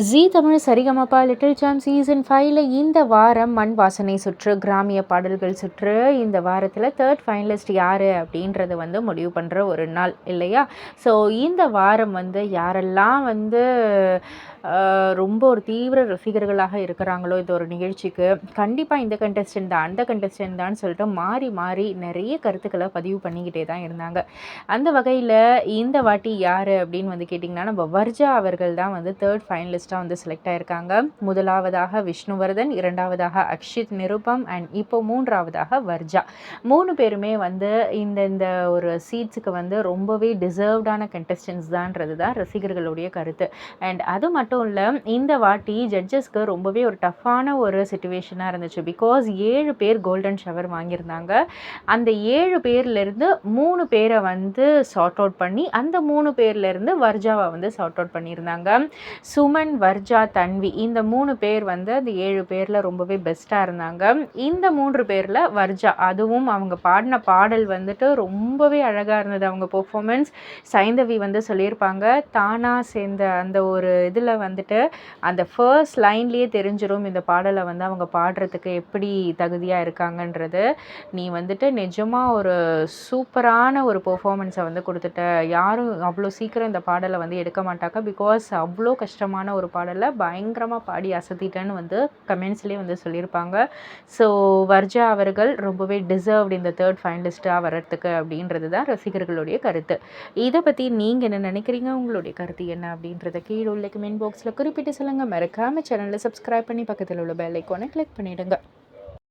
ஜீ Tamil Sa Re Ga Ma Pa little champ season 5ல இந்த வாரம் மண் வாசனை சுற்று, கிராமிய பாடல்கள் சுற்று. இந்த வாரத்தில் தேர்ட் ஃபைனலிஸ்ட் யார் அப்படின்றத முடிவு பண்ணுற ஒரு நாள் இல்லையா? ஸோ இந்த வாரம் யாரெல்லாம் ரொம்ப ஒரு தீவிர ரசிகர்களாக இருக்கிறாங்களோ இது ஒரு நிகழ்ச்சிக்கு, கண்டிப்பாக இந்த கண்டஸ்டன்ட் தான் அந்த கண்டஸ்டன்ட் தான் சொல்லிட்டு மாறி மாறி நிறைய கருத்துக்களை பதிவு பண்ணிக்கிட்டே தான் இருந்தாங்க. அந்த வகையில் இந்த வாட்டி யார் அப்படின்னு கேட்டிங்கன்னா, நம்ம வர்ஜா அவர்கள் தான் தேர்ட் ஃபைனலிஸ்ட்டாக செலக்ட் ஆகியிருக்காங்க. முதலாவதாக விஷ்ணுவர்தன், இரண்டாவதாக அக்ஷித் நிருபம் அண்ட் இப்போ மூன்றாவதாக வர்ஜா. 3 பேருமே இந்த ஒரு சீட்ஸுக்கு ரொம்பவே டிசர்வ்டான கண்டஸ்டன்ஸ் தான்ன்றது தான் ரசிகர்களுடைய கருத்து. அண்ட் அது மட்டும் இல்லை, இந்த வாட்டி ஜட்ஜஸ்க்கு ரொம்பவே ஒரு டஃப்பான ஒரு சிச்சுவேஷனாக இருந்துச்சு. பிகாஸ் 7 பேர் கோல்டன் ஷவர் வாங்கியிருந்தாங்க. அந்த 7 பேர்லேருந்து 3 பேரை சார்ட் அவுட் பண்ணி அந்த 3 பேர்லேருந்து வர்ஜாவை சார்ட் அவுட் பண்ணியிருந்தாங்க. சுமன், வர்ஜா, தன்வி இந்த 3 பேர் அந்த 7 பேரில் ரொம்பவே பெஸ்ட்டாக இருந்தாங்க. இந்த 3 பேரில் வர்ஜா, அதுவும் அவங்க பாடின பாடல் ரொம்பவே அழகாக இருந்தது. அவங்க பெர்ஃபார்மன்ஸ் சைந்தவி சொல்லியிருப்பாங்க, தானா சேர்ந்த அந்த ஒரு இதில் அந்த ஃபர்ஸ்ட் லைன்லேயே தெரிஞ்சிடும் இந்த பாடலை அவங்க பாடுறதுக்கு எப்படி தகுதியாக இருக்காங்கன்றது. நீ நிஜமாக ஒரு சூப்பரான ஒரு பெர்ஃபார்மன்ஸை கொடுத்துட்ட. யாரும் அவ்வளோ சீக்கிரம் இந்த பாடலை எடுக்க மாட்டாங்க. பிகாஸ் அவ்வளோ கஷ்டமான ஒரு பாடலை பயங்கரமாக பாடி அசத்திட்டேன்னு கமெண்ட்ஸ்லேயே சொல்லியிருப்பாங்க. ஸோ வர்ஜா அவர்கள் ரொம்பவே டிசர்வ்டு இந்த தேர்ட் ஃபைனலிஸ்ட்டாக வர்றதுக்கு அப்படின்றது தான் ரசிகர்களுடைய கருத்து. இதை பற்றி நீங்கள் என்ன நினைக்கிறீங்க? உங்களுடைய கருத்து என்ன அப்படின்றத கீழே உள்ள கமெண்ட் பாக்ஸில் குறிப்பிட்டு சொல்லுங்கள். மறக்காமல் சேனலை சப்ஸ்கிரைப் பண்ணி பக்கத்தில் உள்ள பெல் ஐக்கானை கிளிக் பண்ணிவிடுங்க.